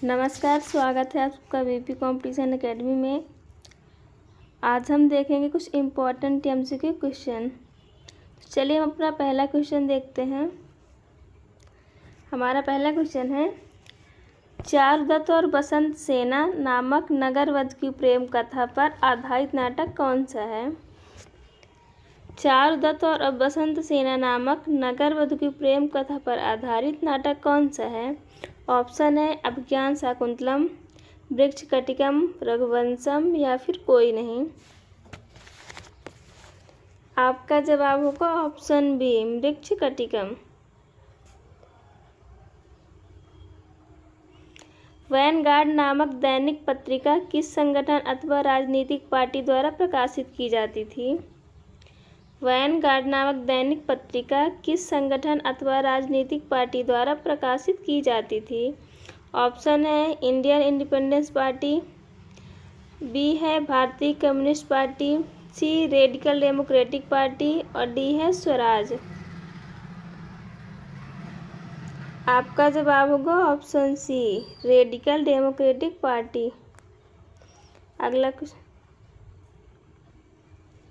नमस्कार, स्वागत है आपका वीपी कंपटीशन एकेडमी में। आज हम देखेंगे कुछ इम्पोर्टेंट एमसीक्यू क्वेश्चन। चलिए हम अपना पहला क्वेश्चन देखते हैं। हमारा पहला क्वेश्चन है, चारुदत्त और बसंत सेना नामक नगरवधु की प्रेम कथा पर आधारित नाटक कौन सा है? चारुदत्त और बसंत सेना नामक नगरवधु की प्रेम कथा पर आधारित नाटक कौन सा है? ऑप्शन है अभिज्ञान शाकुंतलम, वृक्षकटिकम, रघुवंशम या फिर कोई नहीं। आपका जवाब होगा ऑप्शन बी, वृक्षकटिकम। वैनगार्ड नामक दैनिक पत्रिका किस संगठन अथवा राजनीतिक पार्टी द्वारा प्रकाशित की जाती थी? वैनगार्ड नामक दैनिक पत्रिका किस संगठन अथवा राजनीतिक पार्टी द्वारा प्रकाशित की जाती थी? ऑप्शन है इंडियन इंडिपेंडेंस पार्टी, बी है Bharatiya communist party, C radical democratic party और डी है स्वराज। आपका जवाब होगा option C, radical democratic party. अगला question,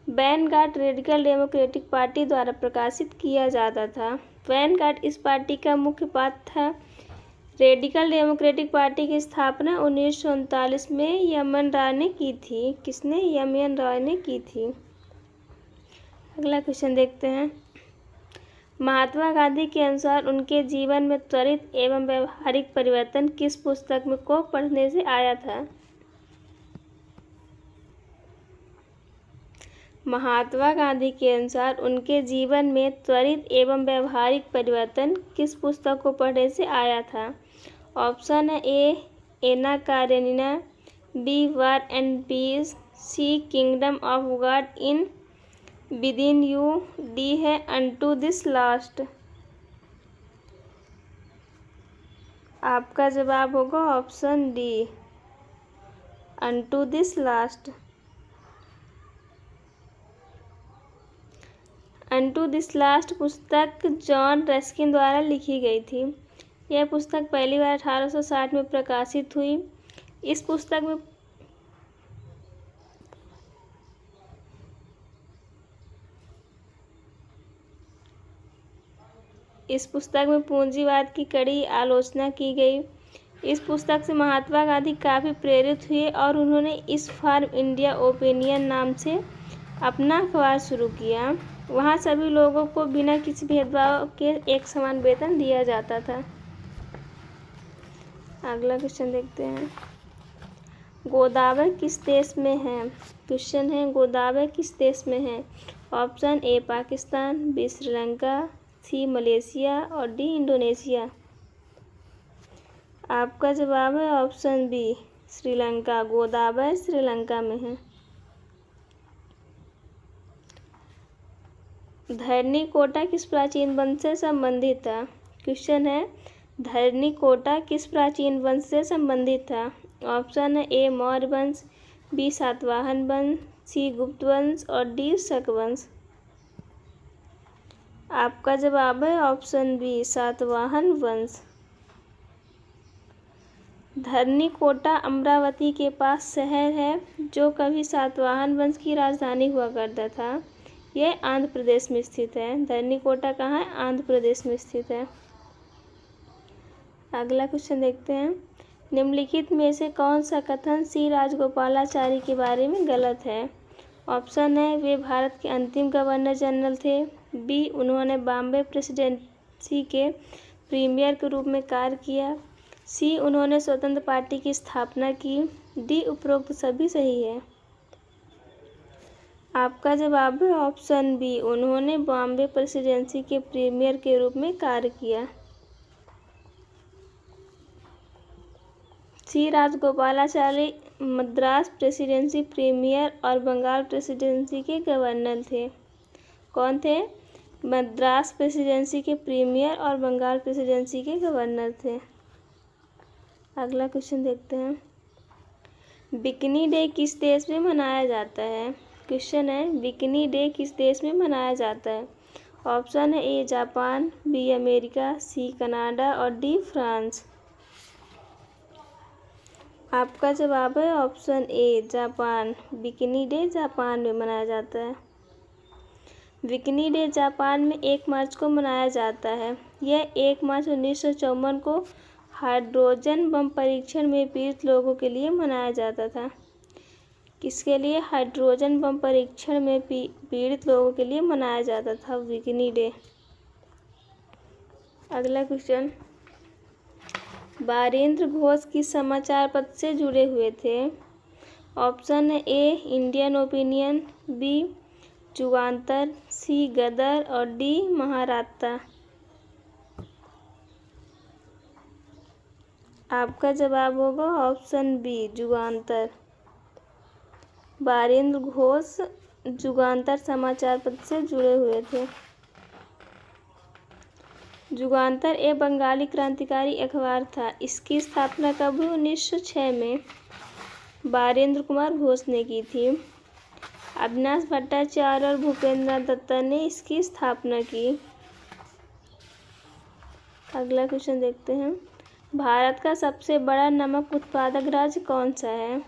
vanguard radical democratic party द्वारा प्रकाशित किया जाता था। वैनगार्ड इस पार्टी का मुख्य पात्र था। रेडिकल डेमोक्रेटिक पार्टी की स्थापना 1939 में यमन राय ने की थी। किसने? यमन राय ने की थी। अगला क्वेश्चन देखते हैं। महात्मा गांधी के अनुसार उनके जीवन में त्वरित एवं व्यवहारिक परिवर्तन किस पुस्तक में को पढ़ने से आया था? महात्मा गांधी के अनुसार उनके जीवन में त्वरित एवं व्यवहारिक परिवर्तन किस पुस्तक को पढ़ने से आया था? ऑप्शन है A Anna Karenina, B war and peace, C kingdom of God in within you, D है अनटू दिस लास्ट। आपका जवाब होगा option D, unto this last. Unto this last पुस्तक जॉन रस्किन द्वारा लिखी गई थी। यह पुस्तक पहली बार 1860 में प्रकाशित हुई। इस पुस्तक में पूंजीवाद की कड़ी आलोचना की गई। इस पुस्तक से महात्मा गांधी काफ़ी प्रेरित हुए और उन्होंने इस फार्म इंडिया ओपिनियन नाम से अपना अखबार शुरू किया। वहाँ सभी लोगों को बिना किसी भेदभाव के एक समान वेतन दिया जाता था। अगला क्वेश्चन देखते हैं। गोदावरी किस देश में है? क्वेश्चन है, गोदावरी किस देश में है? Option A Pakistan, B Sri Lanka, C Malaysia और डी इंडोनेशिया। आपका जवाब है ऑप्शन बी, श्रीलंका। गोदावरी श्रीलंका में है। धरणीकोटा किस प्राचीन वंश से संबंधित था? क्वेश्चन है, धरणीकोटा किस प्राचीन वंश से संबंधित था? ऑप्शन है ए मौर्य वंश, बी सातवाहन वंश, सी गुप्त वंश और डी शक वंश। आपका जवाब है ऑप्शन बी, सातवाहन वंश। धरणीकोटा अमरावती के पास शहर है जो कभी सातवाहन वंश की राजधानी हुआ करता था। यह आंध्र प्रदेश में स्थित है। धरणीकोटा कहाँ है? आंध्र प्रदेश में स्थित है। अगला क्वेश्चन देखते हैं। निम्नलिखित में से कौन सा कथन सी राजगोपालाचारी के बारे में गलत है? ऑप्शन है वे भारत के अंतिम गवर्नर जनरल थे, बी उन्होंने बॉम्बे प्रेसिडेंसी के प्रीमियर के रूप में कार्य किया, सी उन्होंने स्वतंत्र पार्टी की स्थापना की, डी उपरोक्त सभी सही है। आपका जवाब है ऑप्शन बी, उन्होंने बॉम्बे प्रेसिडेंसी के प्रीमियर के रूप में कार्य किया। सी राजगोपालाचारी मद्रास प्रेसिडेंसी प्रीमियर और बंगाल प्रेसिडेंसी के गवर्नर थे। कौन थे? मद्रास प्रेसिडेंसी के प्रीमियर और बंगाल प्रेसिडेंसी के गवर्नर थे। अगला क्वेश्चन देखते हैं। बिकनी डे किस देश में मनाया जाता है? क्वेश्चन है, बिकनी डे किस देश में मनाया जाता है? ऑप्शन है A Japan, B America, C Canada और डी फ्रांस। आपका जवाब है option A Japan. Bikini day Japan में मनाया जाता है। बिकिनी डे जापान में 1 मार्च को मनाया जाता है। यह 1 मार्च 1954 को हाइड्रोजन बम परीक्षण में पीड़ित लोगों के लिए मनाया जाता था। किसके लिए? हाइड्रोजन बम परीक्षण में पीड़ित लोगों के लिए मनाया जाता था बिकिनी डे। अगला क्वेश्चन, बारेंद्र घोष किस समाचार पत्र से जुड़े हुए थे? Option A Indian opinion, B Jugantar, C Ghadar और डी महाराष्ट्र। आपका जवाब होगा ऑप्शन बी जुगांतर। बारेंद्र घोष जुगांतर समाचार पत्र से जुड़े हुए थे। जुगांतर एक बंगाली क्रांतिकारी अखबार था। इसकी स्थापना कब हुई? 1906 में बारेंद्र कुमार घोष ने की थी। अविनाश भट्टाचार्य और भूपेंद्र दत्ता ने इसकी स्थापना की। अगला क्वेश्चन देखते हैं, भारत का सबसे बड़ा नमक उत्पादक राज्य कौन सा है?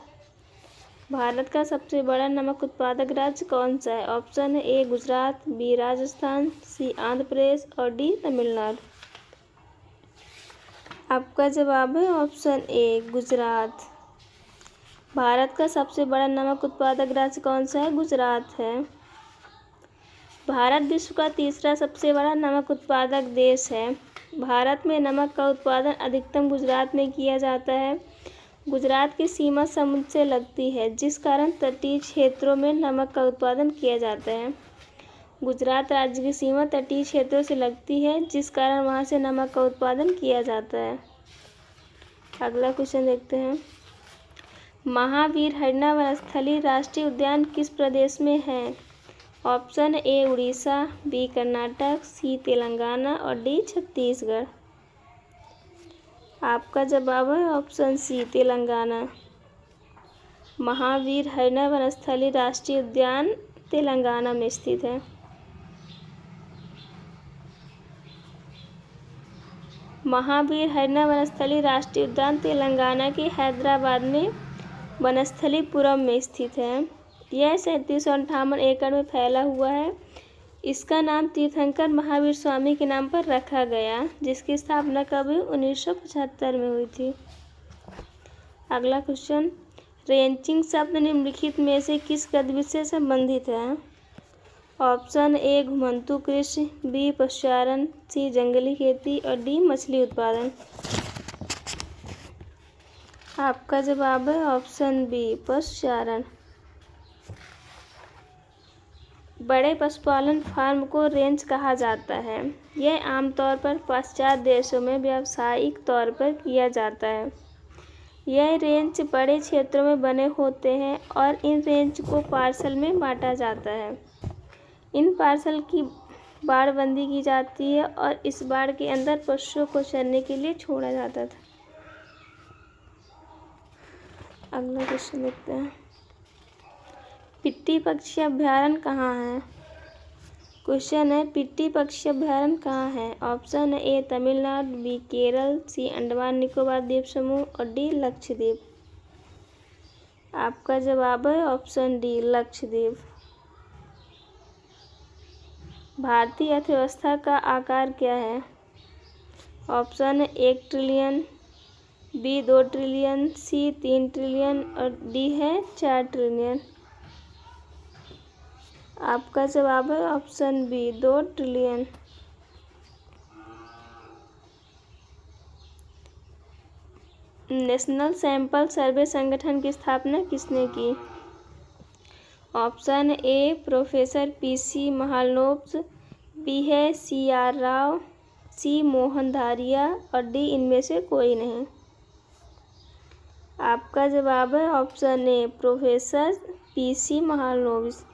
भारत का सबसे बड़ा नमक उत्पादक राज्य कौन सा है? Option A Gujarat, B Rajasthan, C Andhra Pradesh और डी तमिलनाडु। आपका जवाब है ऑप्शन ए गुजरात। भारत का सबसे बड़ा नमक उत्पादक राज्य कौन सा है? गुजरात है। भारत विश्व का तीसरा सबसे बड़ा नमक उत्पादक देश है। भारत में नमक का उत्पादन अधिकतम गुजरात में किया जाता है। गुजरात की सीमा समुद्र से लगती है, जिस कारण तटीय क्षेत्रों में नमक का उत्पादन किया जाता है। गुजरात राज्य की सीमा तटीय क्षेत्रों से लगती है, जिस कारण वहाँ से नमक का उत्पादन किया जाता है। अगला क्वेश्चन देखते हैं, महावीर हरिना वनस्थली राष्ट्रीय उद्यान किस प्रदेश में है? Option A Orissa, B Karnataka, C Telangana और डी छत्तीसगढ़। आपका जवाब है ऑप्शन सी तेलंगाना। महावीर हरिना वनस्थली राष्ट्रीय उद्यान तेलंगाना में स्थित है। महावीर हरिना वनस्थली राष्ट्रीय उद्यान तेलंगाना के हैदराबाद में वनस्थलीपुरम में स्थित है। यह 3758 एकड़ में फैला हुआ है। इसका नाम तीर्थंकर महावीर स्वामी के नाम पर रखा गया, जिसकी स्थापना कब हुई? 1975 में हुई थी। अगला क्वेश्चन, रेंचिंग शब्द निम्नलिखित में से किस गतिविधि से संबंधित है? ऑप्शन ए घुमंतू कृषि, बी पशुचारण, सी जंगली खेती और डी मछली उत्पादन। आपका जवाब है ऑप्शन बी पशुचारण। बड़े पशुपालन फार्म को रेंच कहा जाता है। यह आमतौर पर पाश्चात्य देशों में व्यावसायिक तौर पर किया जाता है। यह रेंच बड़े क्षेत्रों में बने होते हैं और इन रेंच को पार्सल में बांटा जाता है। इन पार्सल की बाड़बंदी की जाती है और इस बाड़ के अंदर पशुओं को चरने के लिए छोड़ा जाता था। अगला क्वेश्चन देखते हैं, पिट्टी पक्षी अभयारण्य कहाँ है? क्वेश्चन है, पिट्टी पक्षी अभयारण्य कहाँ है? Option A Tamil Nadu, B Kerala, C Andaman Nicobar द्वीप समूह और डी लक्षद्वीप। आपका जवाब है ऑप्शन डी लक्षद्वीप। भारतीय अर्थव्यवस्था का आकार क्या है? Option 1 trillion, B 2 trillion, C 3 trillion और डी है 4 ट्रिलियन। आपका जवाब है option B 2 trillion. National sample survey संगठन की स्थापना किसने की? Option A professor PC Mahalanobis, B है CR राव, सी मोहन धारिया और डी इनमें से कोई नहीं। आपका जवाब है option A professor PC Mahalanobis.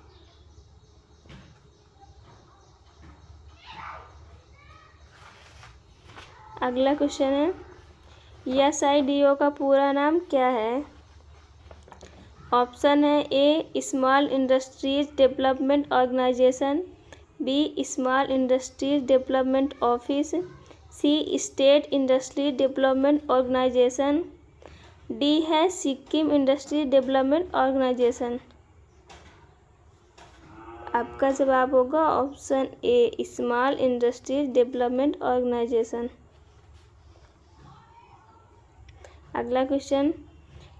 अगला क्वेश्चन है, SIDO का पूरा नाम क्या है? ऑप्शन है A small industries development organisation, B small industries development office, C state industry development organisation D है सिक्किम इंडस्ट्री डेवलपमेंट ऑर्गेनाइजेशन। आपका जवाब होगा option A small industries development organisation. अगला question,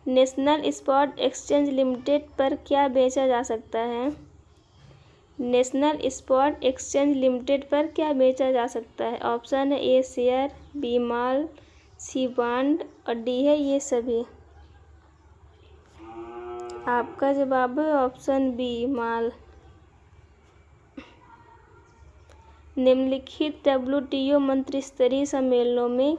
national spot exchange limited पर क्या बेचा जा सकता है? नेशनल स्पॉट एक्सचेंज लिमिटेड पर क्या बेचा जा सकता है? ऑप्शन है ए शेयर, बी माल, सी बॉन्ड और डी है ये सभी। आपका जवाब है ऑप्शन बी माल। निम्नलिखित WTO मंत्रिस्तरीय सम्मेलनों में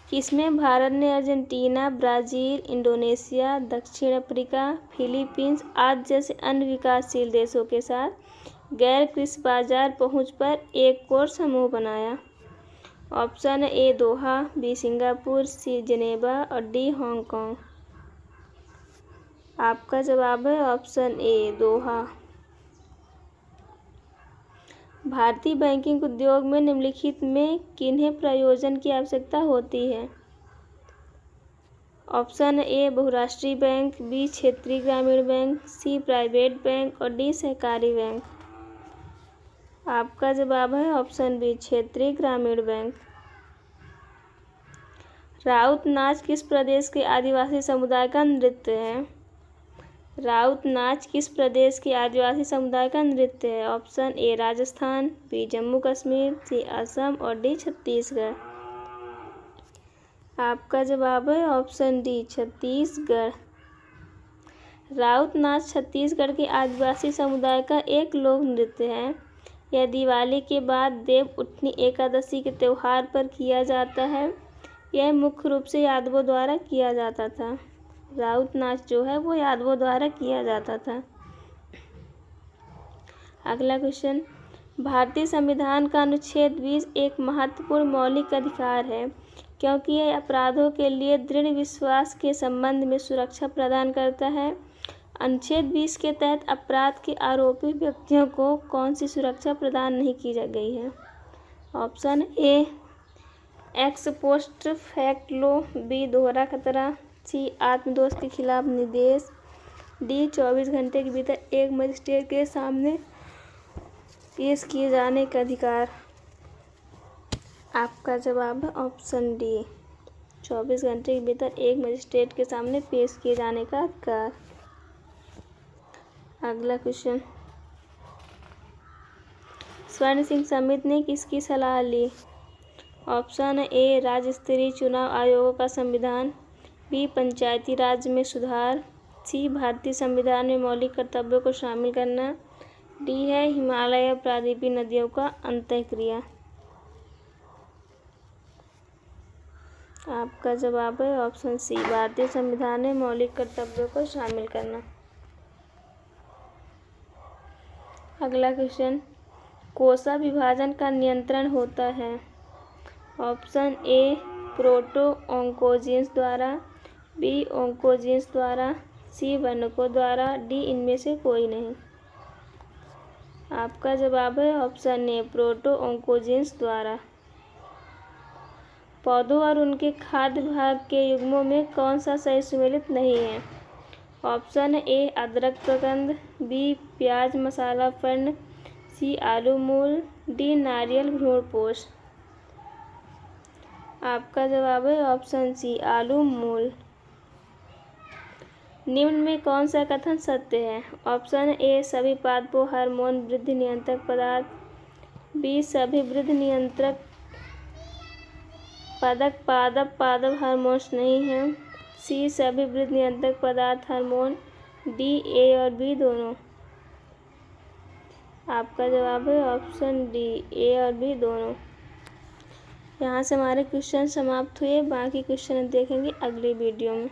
किसमें भारत ने अर्जेंटीना, ब्राज़ील, इंडोनेशिया, दक्षिण अफ्रीका, फिलीपींस आदि जैसे अन्य विकासशील देशों के साथ गैर कृषि बाजार पहुंच पर एक और समूह बनाया? Option A Doha, B Singapore, C Geneva और डी हांगकांग। आपका जवाब है ऑप्शन ए दोहा। भारतीय बैंकिंग उद्योग में निम्नलिखित में किन्हें प्रयोजन की आवश्यकता होती है? ऑप्शन ए बहुराष्ट्रीय बैंक, बी क्षेत्रीय ग्रामीण बैंक, सी प्राइवेट बैंक और डी सहकारी बैंक। आपका जवाब है ऑप्शन बी क्षेत्रीय ग्रामीण बैंक। राउत नाच किस प्रदेश के आदिवासी समुदाय का नृत्य है? राउत नाच किस प्रदेश के आदिवासी समुदाय का नृत्य है? Option A Rajasthan, B Jammu Kashmir, C Assam और डी छत्तीसगढ़। आपका जवाब है ऑप्शन डी छत्तीसगढ़। राउत नाच छत्तीसगढ़ के आदिवासी समुदाय का एक लोक नृत्य है। यह दिवाली के बाद देव उठनी एकादशी के त्यौहार पर किया जाता है। यह मुख्य रूप से यादवों द्वारा किया जाता था। राउत नाच जो है वो यादवों द्वारा किया जाता था। अगला क्वेश्चन, भारतीय संविधान का अनुच्छेद 20 एक महत्वपूर्ण मौलिक अधिकार है क्योंकि यह अपराधों के लिए दृढ़ विश्वास के संबंध में सुरक्षा प्रदान करता है। अनुच्छेद 20 के तहत अपराध के आरोपी व्यक्तियों को कौन सी सुरक्षा प्रदान नहीं की गई है? Option A ex post facto, B दोहरा खतरा, सी आत्मदोष के खिलाफ निर्देश, डी 24 घंटे के भीतर एक मजिस्ट्रेट के सामने पेश किए जाने का अधिकार। आपका जवाब है ऑप्शन डी 24 घंटे के भीतर एक मजिस्ट्रेट के सामने पेश किए जाने का अधिकार। अगला क्वेश्चन, स्वर्ण सिंह समिति ने किसकी सलाह ली? ऑप्शन ए राज्य स्तरीय चुनाव आयोगों का संविधान, बी पंचायती राज में सुधार, सी भारतीय संविधान में मौलिक कर्तव्यों को शामिल करना, डी है हिमालय और प्रायद्वीपीय नदियों का अंतःक्रिया। आपका जवाब है ऑप्शन सी भारतीय संविधान में मौलिक कर्तव्यों को शामिल करना। अगला क्वेश्चन, कोसा विभाजन का नियंत्रण होता है? ऑप्शन ए प्रोटो ऑन्कोजीन्स द्वारा, बी ऑन्कोजीन्स द्वारा, सी वर्णकों द्वारा, डी इनमें से कोई नहीं। आपका जवाब है ऑप्शन ए प्रोटो ऑन्कोजीन्स द्वारा। पौधों और उनके खाद्य भाग के युग्मों में कौन सा सही सुमेलित नहीं है? ऑप्शन ए अदरक प्रकंद, बी प्याज मसाला फर्ण, सी आलू मूल, डी नारियल भ्रूणपोष। आपका जवाब है ऑप्शन सी आलू मूल। निम्न में कौन सा कथन सत्य है? ऑप्शन ए सभी पादपों हार्मोन वृद्धि नियंत्रक पदार्थ, बी सभी वृद्धि नियंत्रक पादप हार्मोन्स नहीं हैं, सी सभी वृद्धि नियंत्रक पदार्थ हार्मोन, डी ए और बी दोनों। आपका जवाब है ऑप्शन डी ए और बी दोनों। यहाँ से हमारे क्वेश्चन समाप्त हुए। बाकी क्वेश्चन देखेंगे अगली वीडियो में।